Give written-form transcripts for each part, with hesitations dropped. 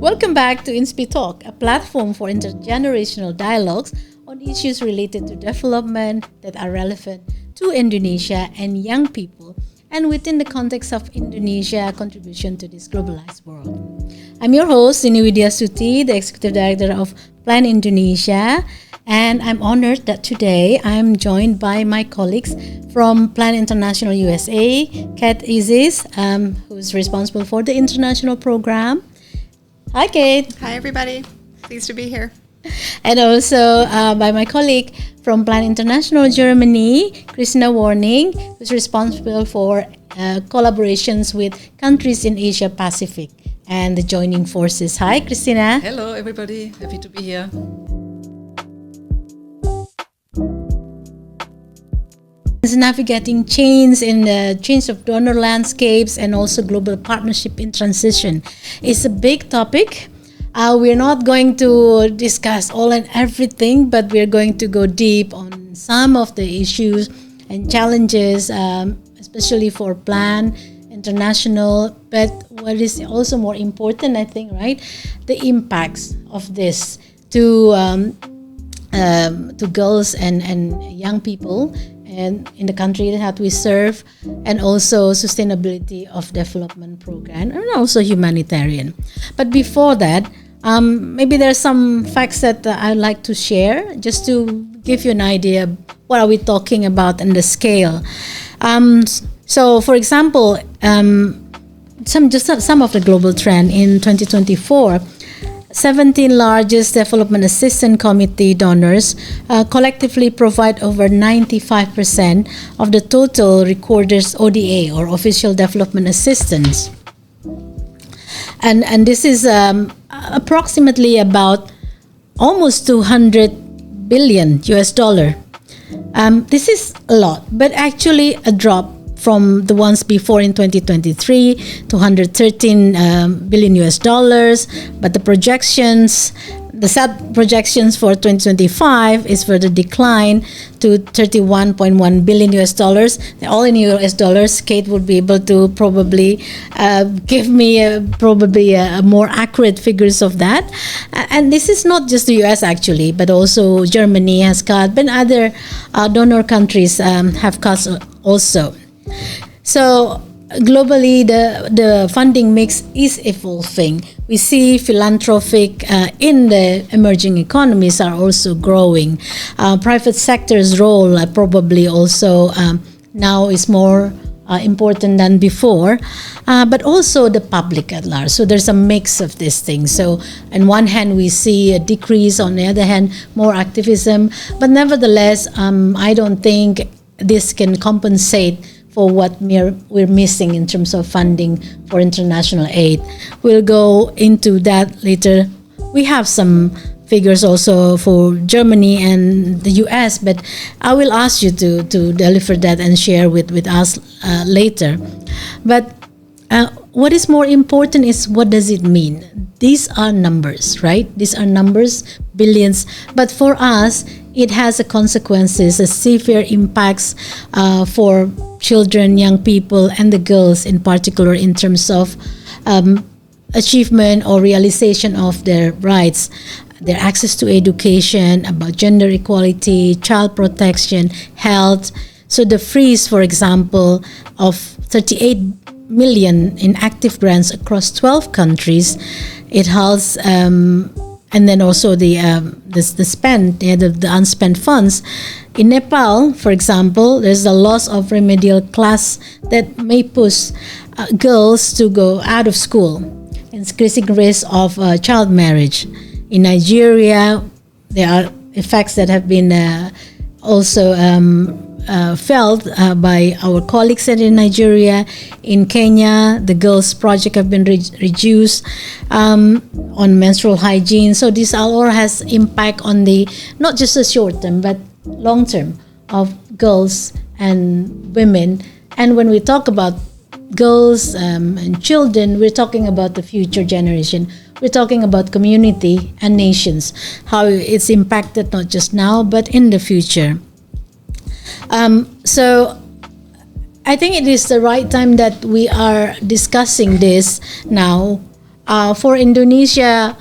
Welcome back to INSPI Talk, a platform for intergenerational dialogues on issues related to development that are relevant to Indonesia and young people, and within the context of Indonesia's contribution to this globalized world. I'm your host, Sini Widya Suti, the Executive Director of Plan Indonesia, and I'm honored that today I'm joined by my colleagues from Plan International USA, Kate Isis, who's responsible for the international program. Hi, Kate. Hi, everybody. Pleased to be here. And also by my colleague from Plan International Germany, Christina Warning, who's responsible for collaborations with countries in Asia Pacific and the joining forces. Hi, Christina. Hello, everybody. Happy to be here. Navigating change in the change of donor landscapes and also global partnership in transition is a big topic. We're not going to discuss all and everything, but we're going to go deep on some of the issues and challenges, especially for Plan International. But what is also more important, I think, right, the impacts of this to girls and young people and in the country that we serve, and also sustainability of development program and also humanitarian. But before that, maybe there's some facts that I'd like to share just to give you an idea what are we talking about and the scale. So for example, some of the global trend in 2024, 17 largest development assistance committee donors collectively provide over 95% of the total recorded ODA or official development assistance. And this is approximately about almost 200 billion US dollar. This is a lot, but actually a drop from the ones before in 2023, 213 billion US dollars. But the projections, the sad projections for 2025 is for the decline to 31.1 billion US dollars. All in US dollars. Kate would be able to probably give me probably a more accurate figures of that. And this is not just the US actually, but also Germany has cut, but other donor countries have cut also. So globally, the funding mix is evolving. We see philanthropic in the emerging economies are also growing. Private sector's role probably also now is more important than before, but also the public at large. So there's a mix of these things. So on one hand, we see a decrease. On the other hand, more activism. But nevertheless, I don't think this can compensate for what we're missing in terms of funding for international aid. We'll go into that later. We have some figures also for Germany and the US, but I will ask you to deliver that and share with us later. But what is more important is what does it mean? These are numbers, right? These are numbers, billions. But for us, it has a consequences, a severe impacts for children, young people, and the girls in particular in terms of achievement or realization of their rights, their access to education, about gender equality, child protection, health. So the freeze, for example, of 38 million in active grants across 12 countries, it has and then also the spend, the unspent funds. In Nepal, for example, there's a loss of remedial class that may push girls to go out of school, increasing risk of child marriage. In Nigeria, there are effects that have been also felt by our colleagues in Nigeria. In Kenya, the Girls Project have been reduced on menstrual hygiene. So this all has impact on the not just the short term but long term of girls and women. And when we talk about girls and children, we're talking about the future generation. We're talking about community and nations, how it's impacted not just now but in the future. So I think it is the right time that we are discussing this now for Indonesia,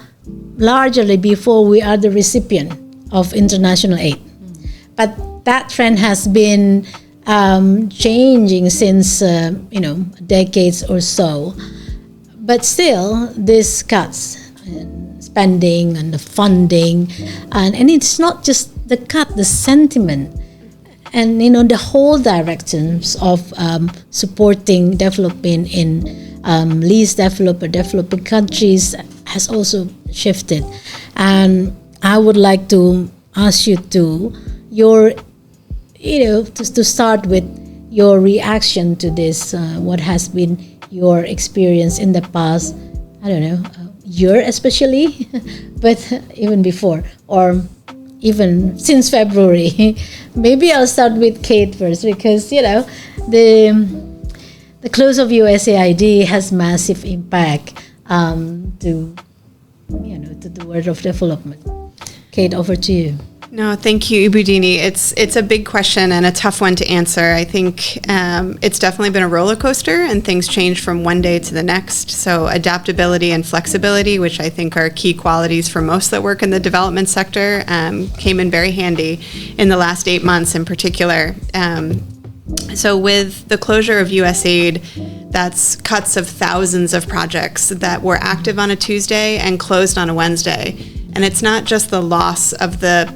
largely before we are the recipient of international aid. But that trend has been changing since decades or so. But still, these cuts in spending and the funding, and it's not just the cut, the sentiment, and the whole directions of supporting development in least developed or developing countries has also shifted. And I would like to ask you to start with your reaction to this. What has been your experience in the past, I don't know, year especially, but even before, or even since February. Maybe I'll start with Kate first, because the close of USAID has massive impact to the world of development. Kate, over to you. No, thank you, Ibu Dini. It's a big question and a tough one to answer. I think it's definitely been a roller coaster, and things change from one day to the next. So adaptability and flexibility, which I think are key qualities for most that work in the development sector, came in very handy in the last 8 months in particular. So with the closure of USAID, that's cuts of thousands of projects that were active on a Tuesday and closed on a Wednesday. And it's not just the loss of the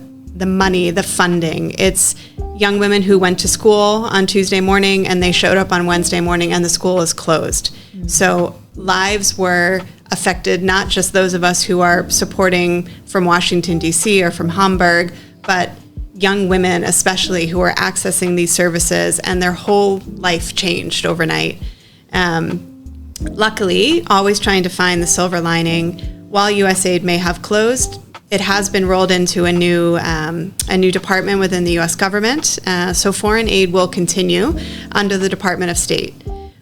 money, the funding. It's young women who went to school on Tuesday morning and they showed up on Wednesday morning and the school is closed. Mm-hmm. So lives were affected, not just those of us who are supporting from Washington, D.C. or from Hamburg, but young women especially who are accessing these services, and their whole life changed overnight. Luckily, always trying to find the silver lining, while USAID may have closed, it has been rolled into a new department within the U.S. government. So foreign aid will continue under the Department of State.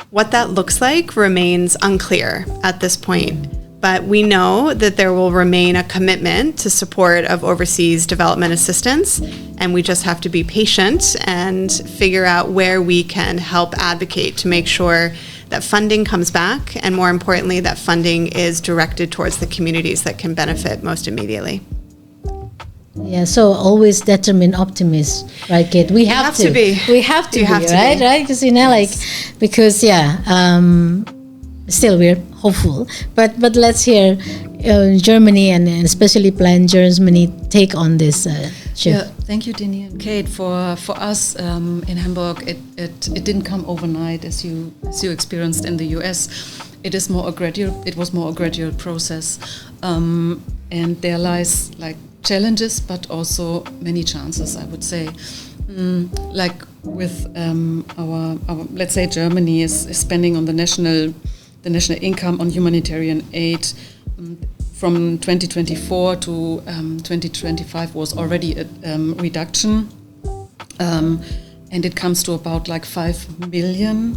What that looks like remains unclear at this point, but we know that there will remain a commitment to support of overseas development assistance, and we just have to be patient and figure out where we can help advocate to make sure that funding comes back, and more importantly, that funding is directed towards the communities that can benefit most immediately. Yeah, so always determined optimist, right, Kate? We have to be. We have to be, right? Right? Because still we're hopeful. But let's hear Germany and especially Plan Germany take on this shift. Yeah, thank you, Dini and Kate. For us in Hamburg, it didn't come overnight as you experienced in the US. It was more a gradual process, and there lies like challenges, but also many chances, I would say. Like with our let's say Germany is spending on the national income on humanitarian aid from 2024 to 2025 was already a reduction, and it comes to about like 5 billion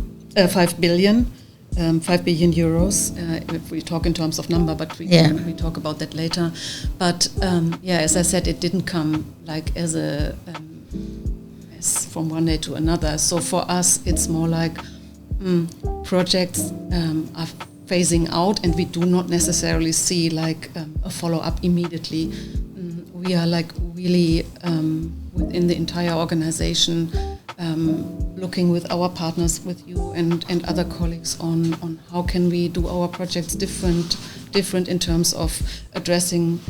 euros, if we talk in terms of number, but we talk about that later. But as I said, it didn't come like as from one day to another. So for us, it's more like projects are phasing out, and we do not necessarily see like a follow-up immediately. We are like really within the entire organization looking with our partners, with you and other colleagues on how can we do our projects different in terms of addressing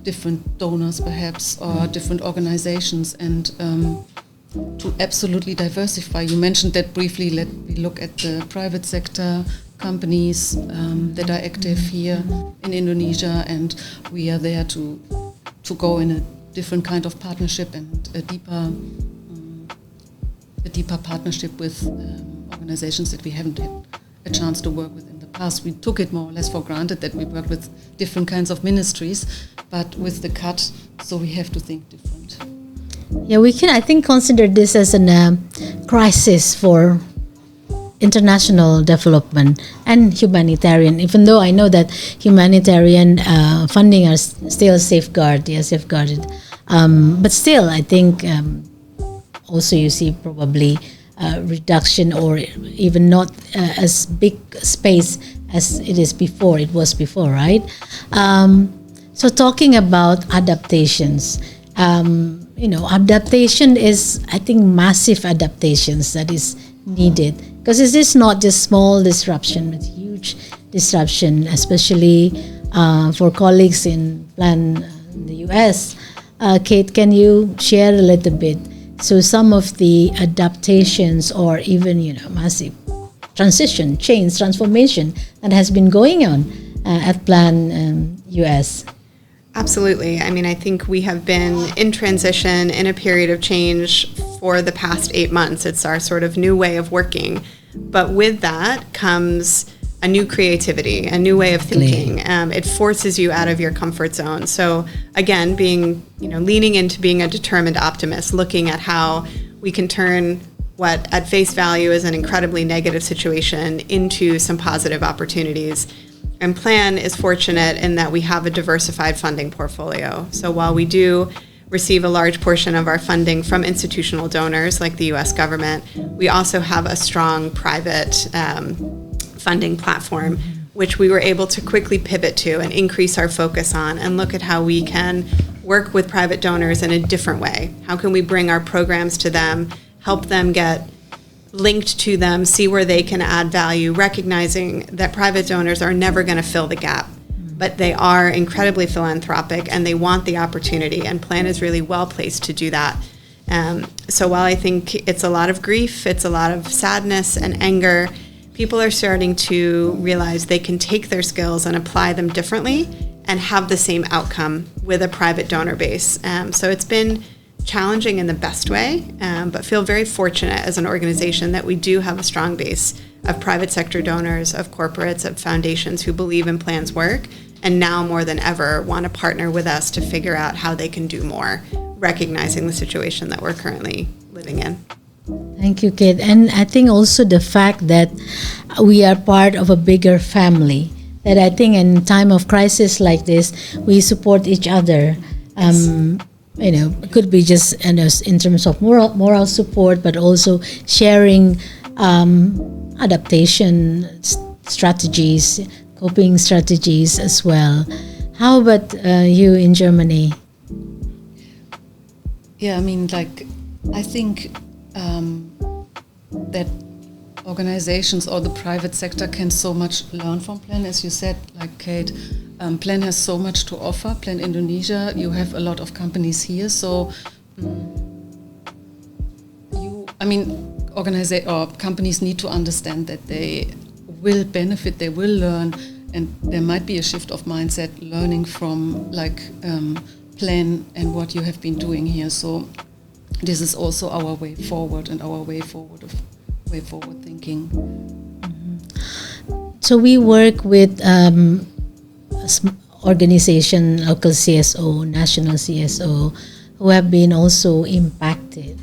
different donors perhaps, or different organizations, and to absolutely diversify. You mentioned that briefly. Let me look at the private sector companies that are active here in Indonesia, and we are there to go in a different kind of partnership and a deeper partnership with organizations that we haven't had a chance to work with in the past. We took it more or less for granted that we worked with different kinds of ministries, but with the cut, so we have to think different. Yeah, we can, I think, consider this as a crisis for international development and humanitarian, even though I know that humanitarian funding are still safeguarded. But still, I think also you see probably reduction or even not as big space as it was before, right? So talking about adaptations, adaptation is, I think, massive adaptations that is needed, because it is not just small disruption, but huge disruption, especially for colleagues in Plan in the US. Kate, can you share a little bit? So some of the adaptations, or even massive transition, change, transformation that has been going on at Plan US. Absolutely. I mean, I think we have been in transition, in a period of change for the past 8 months. It's our sort of new way of working. But with that comes a new creativity, a new way of thinking. It forces you out of your comfort zone. So again, leaning into being a determined optimist, looking at how we can turn what at face value is an incredibly negative situation into some positive opportunities. And Plan is fortunate in that we have a diversified funding portfolio. So while we do receive a large portion of our funding from institutional donors like the US government, we also have a strong private funding platform, which we were able to quickly pivot to and increase our focus on, and look at how we can work with private donors in a different way. How can we bring our programs to them, help them get linked to them, see where they can add value, recognizing that private donors are never going to fill the gap, but they are incredibly philanthropic and they want the opportunity, and Plan is really well placed to do that. So while I think it's a lot of grief, it's a lot of sadness and anger, people are starting to realize they can take their skills and apply them differently and have the same outcome with a private donor base. So it's been challenging in the best way, but feel very fortunate as an organization that we do have a strong base of private sector donors, of corporates, of foundations who believe in Plan's work, and now more than ever want to partner with us to figure out how they can do more, recognizing the situation that we're currently living in. Thank you, Kate. And I think also the fact that we are part of a bigger family, that I think in time of crisis like this, we support each other. It could be just in terms of moral support, but also sharing adaptation strategies, coping strategies as well. How about you in Germany? Yeah, I mean, I think that organizations or the private sector can so much learn from Plan, as you said, like Kate. Plan has so much to offer. Plan Indonesia, you have a lot of companies here, so companies need to understand that they will benefit, they will learn, and there might be a shift of mindset learning from Plan and what you have been doing here. So this is also our way forward and our way forward thinking. So we work with organization, local CSO, national CSO, who have been also impacted.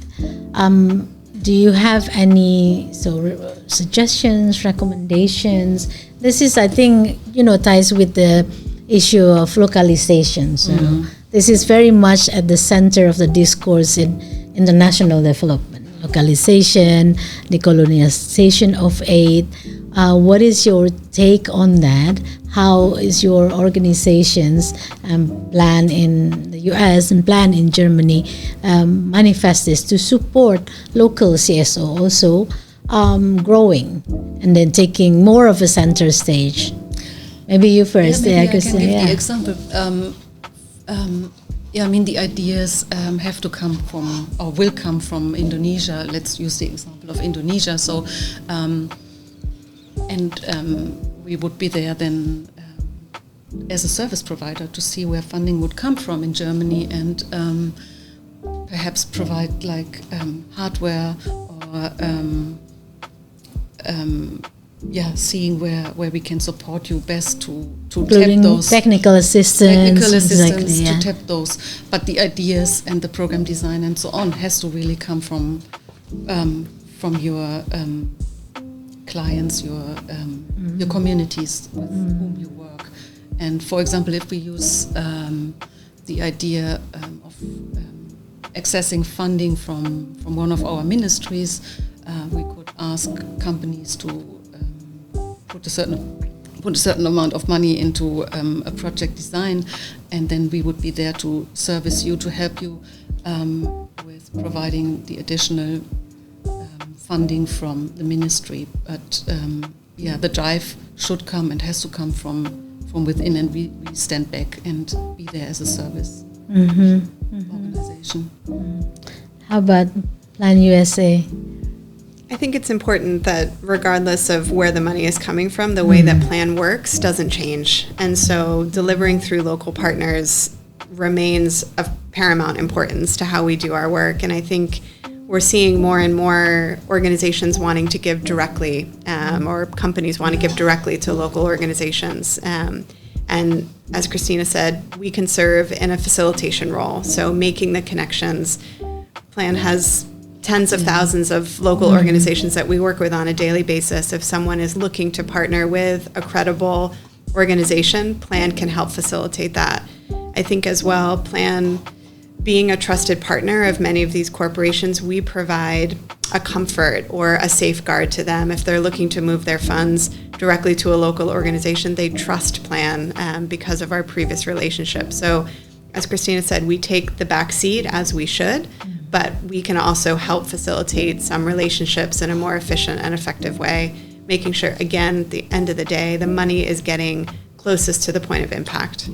Do you have any suggestions, recommendations? This is, I think, ties with the issue of localization. So this is very much at the center of the discourse in international development. Localization, decolonization of aid. What is your take on that? How is your organization's plan in the US and plan in Germany manifest this to support local CSO also growing and then taking more of a center stage? Maybe you first. I can give the example. The ideas have to come from, or will come from Indonesia. Let's use the example of Indonesia. So, we would be there then as a service provider to see where funding would come from in Germany, and perhaps provide hardware or seeing where we can support you best to tap those technical assistance exactly, to tap those. But the ideas and the program design and so on has to really come from your clients, your communities with whom you work. And for example, if we use the idea of accessing funding from one of our ministries, we could ask companies to put a certain put a certain amount of money into a project design, and then we would be there to service you, to help you with providing the additional funding from the ministry. But the drive should come and has to come from within, and we stand back and be there as a service organization. How about Plan USA? I think it's important that regardless of where the money is coming from, the way that Plan works doesn't change. And so delivering through local partners remains of paramount importance to how we do our work. And I think we're seeing more and more organizations wanting to give directly, or companies want to give directly to local organizations. And as Christina said, we can serve in a facilitation role. So making the connections. Plan has tens of thousands of local organizations that we work with on a daily basis. If someone is looking to partner with a credible organization, Plan can help facilitate that. I think as well, Plan, being a trusted partner of many of these corporations, we provide a comfort or a safeguard to them. If they're looking to move their funds directly to a local organization, they trust Plan because of our previous relationship. So as Christina said, we take the back seat as we should, but we can also help facilitate some relationships in a more efficient and effective way, making sure, again, at the end of the day, the money is getting closest to the point of impact.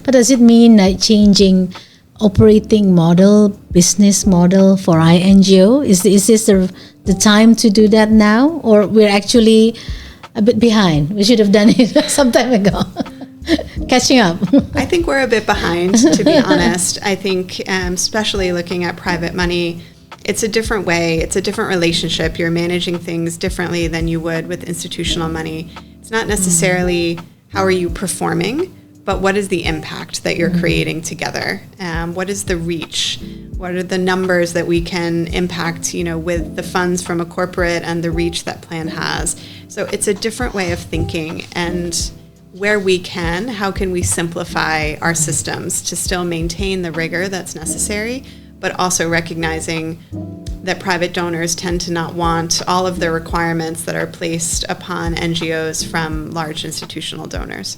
But does it mean like changing operating model, business model for iNGO? Is this the time to do that now? Or we're actually a bit behind? We should have done it some time ago. Catching up. I think we're a bit behind, to be honest. I think, especially looking at private money, it's a different way. It's a different relationship. You're managing things differently than you would with institutional money. It's not necessarily how are you performing, but what is the impact that you're creating together? What is the reach? What are the numbers that we can impact, with the funds from a corporate and the reach that Plan has? So it's a different way of thinking, and where we can, how can we simplify our systems to still maintain the rigor that's necessary, but also recognizing that private donors tend to not want all of the requirements that are placed upon NGOs from large institutional donors.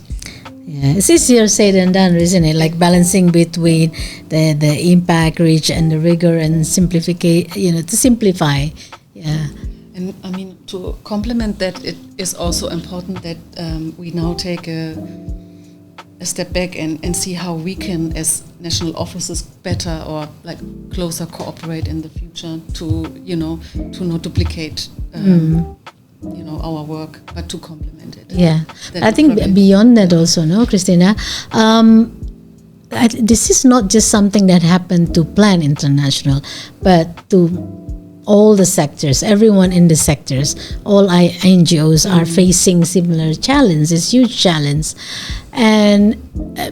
Yeah, it's easier said than done, isn't it? Like balancing between the impact, reach, and the rigor, and to simplify. Yeah. And I mean, to complement that, it is also important that we now take a step back and see how we can, as national offices, better or like closer cooperate in the future to not duplicate our work, but to complement it. Yeah, I think beyond that also, no, Christina. This is not just something that happened to Plan International, but to all the sectors, everyone in the sectors, all NGOs are facing similar challenges, huge challenge. And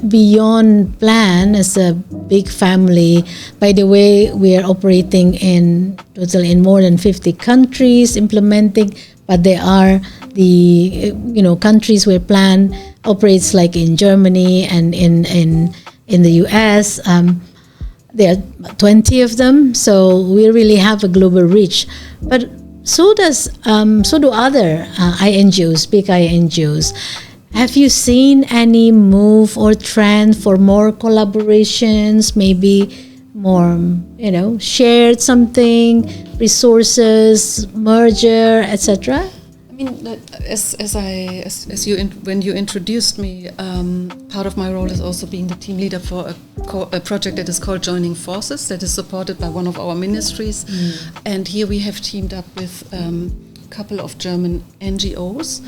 beyond Plan, as a big family, by the way, we are operating in more than 50 countries implementing, but there are the countries where Plan operates, like in Germany and in the US. There are 20 of them, so we really have a global reach. But so do other INGOs, big INGOs. Have you seen any move or trend for more collaborations, maybe more, shared something, resources, merger, etc.? I mean, when you introduced me, part of my role is also being the team leader for a project that is called Joining Forces, that is supported by one of our ministries. And here we have teamed up with a couple of German NGOs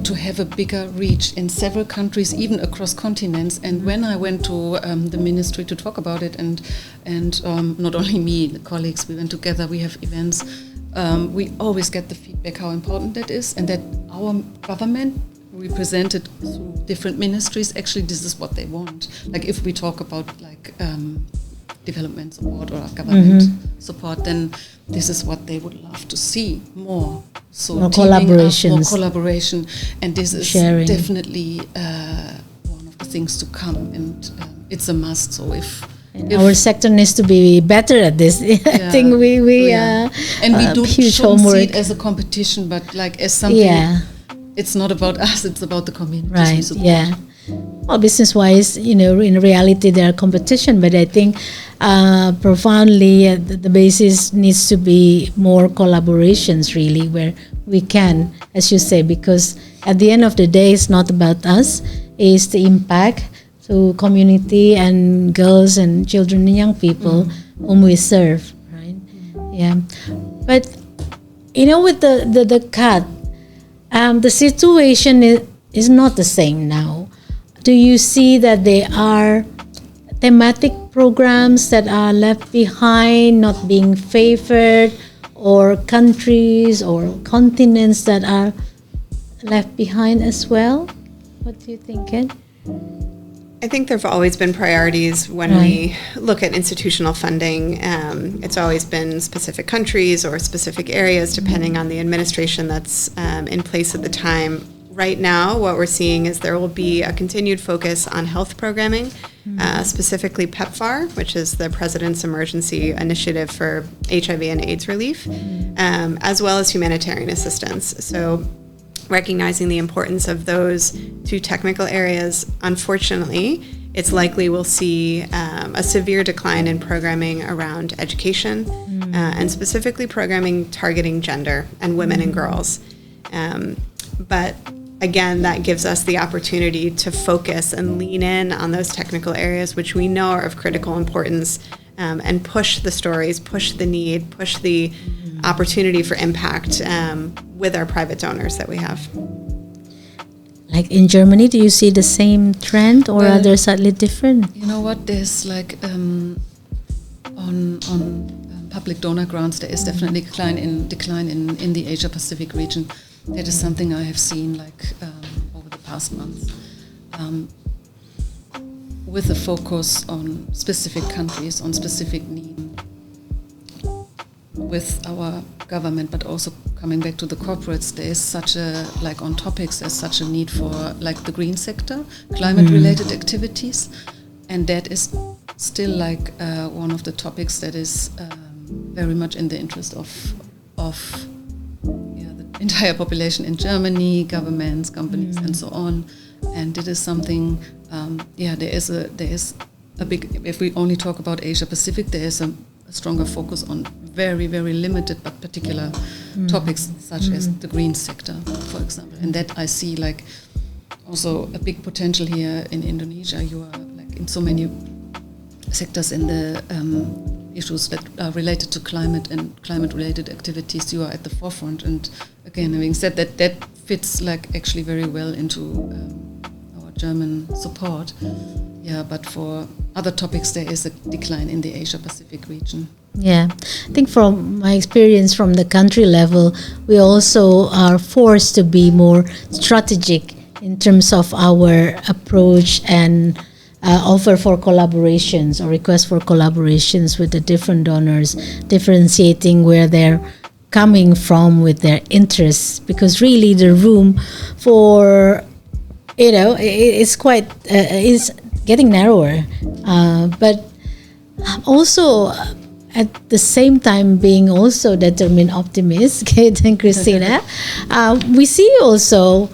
to have a bigger reach in several countries, even across continents. And when I went to the ministry to talk about it, and not only me, the colleagues, we went together, we have events. We always get the feedback how important that is, and that our government, represented through different ministries, actually this is what they want. Like if we talk about development support or government support, then this is what they would love to see more. So more collaborations, more collaboration, and this is sharing. Definitely one of the things to come, and it's a must. So if our sector needs to be better at this. I think we and we do huge shouldn't homework. see it as a competition, but like as something. it's not about us, it's about the communities we Right, support. yeah. Well, business-wise, in reality, there are competition, but I think profoundly the basis needs to be more collaborations, really, where we can, as you say, because at the end of the day, it's not about us, it's the impact to community and girls and children and young people whom we serve, right? Yeah. But, with the cut, the situation is not the same now. Do you see that there are thematic programs that are left behind, not being favored, or countries or continents that are left behind as well? What do you think, Ed? I think there have always been priorities when we look at institutional funding. It's always been specific countries or specific areas, depending on the administration that's in place at the time. Right now, what we're seeing is there will be a continued focus on health programming, specifically PEPFAR, which is the President's Emergency Initiative for HIV and AIDS relief, as well as humanitarian assistance. So recognizing the importance of those two technical areas, unfortunately, it's likely we'll see a severe decline in programming around education, and specifically programming targeting gender and women and girls. But again, that gives us the opportunity to focus and lean in on those technical areas which we know are of critical importance, and push the stories, push the need, push the opportunity for impact with our private donors that we have. Like in Germany, do you see the same trend, or are they slightly different? You know what? There's like on public donor grants, there is definitely decline in the Asia Pacific region. That is something I have seen over the past months, with a focus on specific countries, on specific needs with our government, but also coming back to the corporates. There is such on topics, there's such a need for the green sector, climate-related activities, and that is still one of the topics that is very much in the interest of the entire population in Germany, governments, companies, and so on. And it is something. There is a big. If we only talk about Asia Pacific, there is a stronger focus on very, very limited but particular topics, such as the green sector, for example. And that I see also a big potential here in Indonesia. You are in so many sectors in the issues that are related to climate and climate-related activities. You are at the forefront. And again, having said that, that fits actually very well into our German support. Yeah, but for other topics, there is a decline in the Asia-Pacific region. Yeah, I think from my experience from the country level, we also are forced to be more strategic in terms of our approach and offer for collaborations or request for collaborations with the different donors, differentiating where they're coming from with their interests, because really the room for, it's quite, is getting narrower. But also at the same time being also determined optimist, Kate and Christina, we see also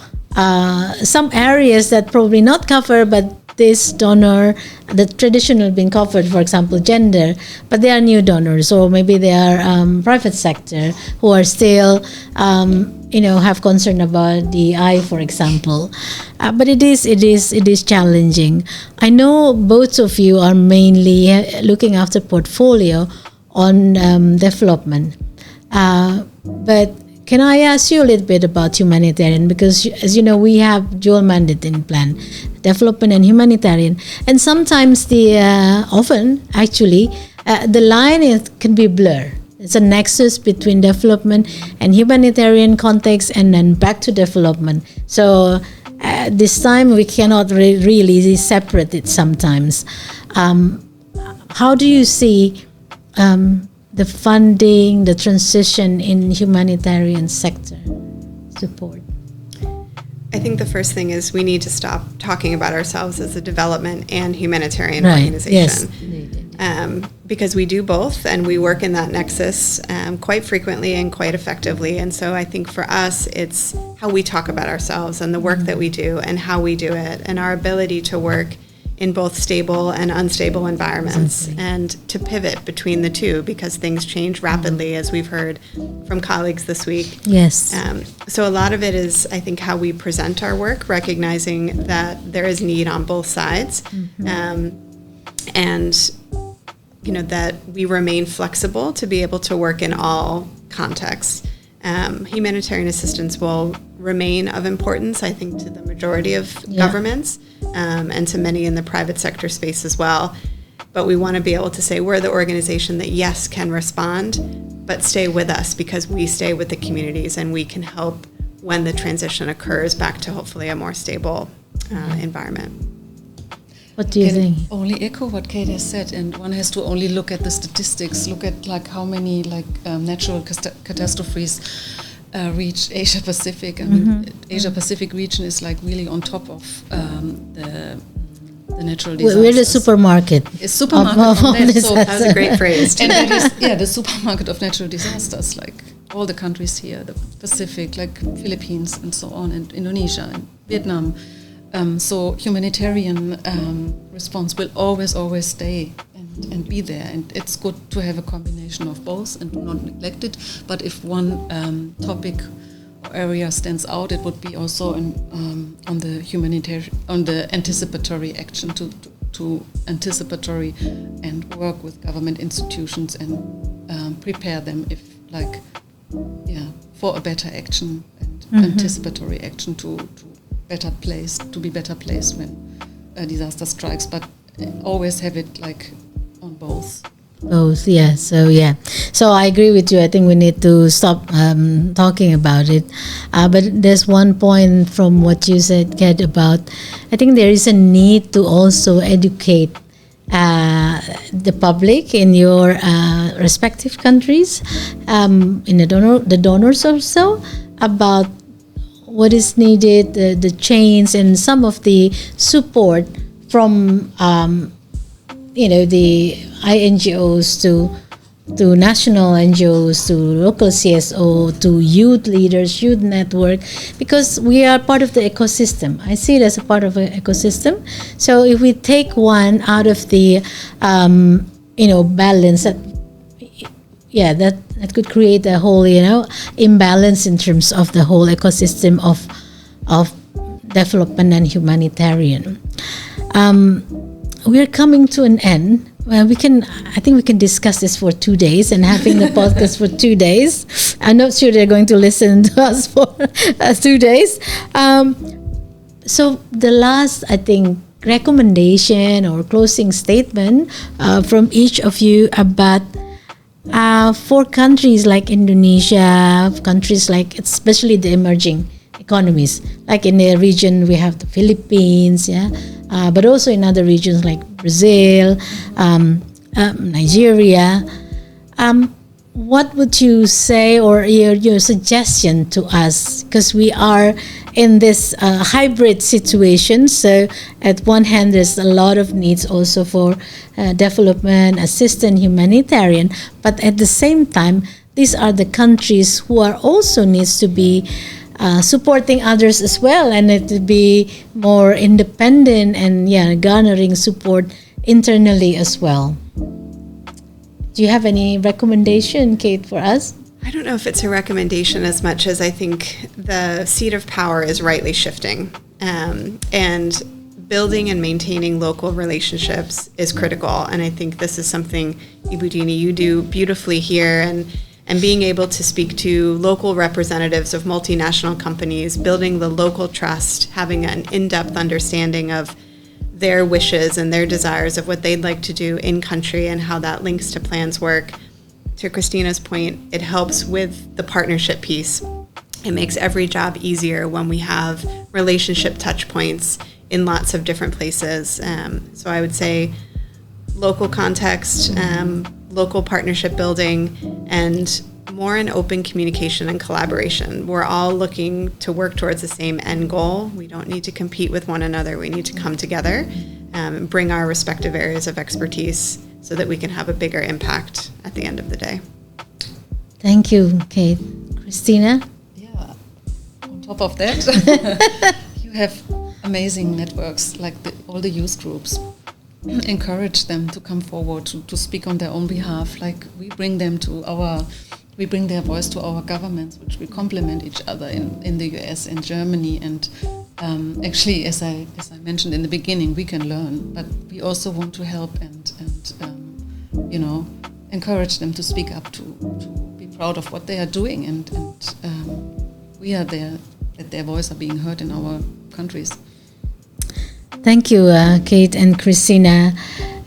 some areas that probably not covered, but this donor, the traditional being covered, for example, gender, but they are new donors, or maybe they are private sector who are still, have concern about DEI, for example. But it is challenging. I know both of you are mainly looking after portfolio on development, but can I ask you a little bit about humanitarian? Because as you know, we have dual mandate in plan, development and humanitarian. And sometimes often actually, the line can be blurred. It's a nexus between development and humanitarian context, and then back to development. So this time we cannot really separate it sometimes. How do you see the funding, the transition in humanitarian sector support? I think the first thing is we need to stop talking about ourselves as a development and humanitarian organization. Yes. because we do both, and we work in that nexus quite frequently and quite effectively. And so I think for us, it's how we talk about ourselves and the work that we do and how we do it, and our ability to work in both stable and unstable environments, and to pivot between the two, because things change rapidly, as we've heard from colleagues this week. Yes. So a lot of it is, I think, how we present our work, recognizing that there is need on both sides, and that we remain flexible to be able to work in all contexts. Humanitarian assistance will remain of importance, I think, to the majority of governments, and to many in the private sector space as well. But we want to be able to say we're the organization that, yes, can respond, but stay with us, because we stay with the communities and we can help when the transition occurs back to hopefully a more stable environment. What do you think? Only echo what Kate has said, and one has to only look at the statistics, look at like how many natural catastrophes reach Asia Pacific. I mean, Asia Pacific region is like really on top of the natural disasters. We're the supermarket. It's supermarket of this. That was a great phrase. And that is, the supermarket of natural disasters, like all the countries here, the Pacific, like Philippines and so on, and Indonesia and Vietnam. So humanitarian response will always stay and be there, and it's good to have a combination of both and not neglect it. But if one topic or area stands out, it would be also on the humanitarian, on the anticipatory action, to anticipatory and work with government institutions and prepare them for a better action and anticipatory action to be better placed when a disaster strikes, but always have it like on both. Both, yeah. So I agree with you. I think we need to stop talking about it. But there's one point from what you said, Kat, about I think there is a need to also educate the public in your respective countries, in the donors also, about what is needed, the chains, and some of the support from the INGOs to national NGOs, to local CSO, to youth leaders, youth network, because we are part of the ecosystem. I see it as a part of an ecosystem. So if we take one out of the balance, that could create a whole imbalance in terms of the whole ecosystem of development and humanitarian. We're coming to an end. I think we can discuss this for 2 days, and having the podcast for 2 days. I'm not sure they're going to listen to us for 2 days. So the last, I think, recommendation or closing statement from each of you about for countries like Indonesia, countries like especially the emerging economies, like in the region we have the Philippines, but also in other regions like Brazil, Nigeria. What would you say, or your suggestion to us? Because we are in this hybrid situation. So at one hand, there's a lot of needs also for development, assistance, humanitarian. But at the same time, these are the countries who are also needs to be supporting others as well, and it to be more independent and garnering support internally as well. Do you have any recommendation, Kate, for us? I don't know if it's a recommendation as much as I think the seat of power is rightly shifting, and building and maintaining local relationships is critical. And I think this is something, Ibu Dini, you do beautifully here, and being able to speak to local representatives of multinational companies, building the local trust, having an in-depth understanding of their wishes and their desires of what they'd like to do in country and how that links to plans work. To Christina's point, it helps with the partnership piece. It makes every job easier when we have relationship touch points in lots of different places. So I would say local context, local partnership building, and more in open communication and collaboration. We're all looking to work towards the same end goal. We don't need to compete with one another. We need to come together and bring our respective areas of expertise so that we can have a bigger impact at the end of the day. Thank you, Kate. Christina? Yeah. On top of that, you have amazing networks like all the youth groups. Encourage them to come forward to speak on their own behalf. Like we bring their voice to our governments, which we complement each other in the US, in Germany, and actually, as I mentioned in the beginning, we can learn, but we also want to help and encourage them to speak up, to be proud of what they are doing, and we are there, that their voice are being heard in our countries. Thank you, Kate and Christina.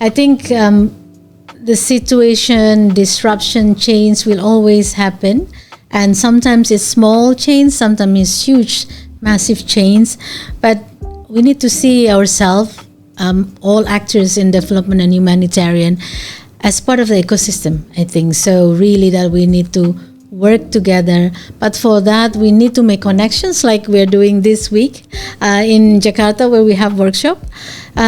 I think the situation, disruption, change will always happen. And sometimes it's small change, sometimes it's huge, massive change. But we need to see ourselves, all actors in development and humanitarian, as part of the ecosystem, I think. So really that we need to work together. But for that, we need to make connections like we're doing this week in Jakarta, where we have workshop,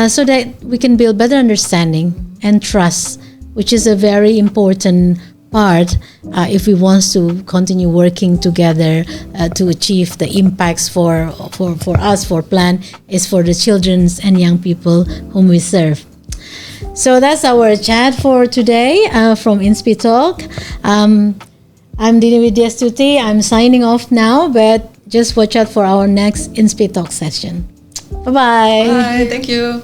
so that we can build better understanding and trust, which is a very important part if we want to continue working together to achieve the impacts for us, for Plan, is for the children and young people whom we serve. So that's our chat for today from INSPI Talk. I'm Dini Widyastuti. I'm signing off now, but just watch out for our next INSPI Talk session. Bye-bye. Bye, thank you.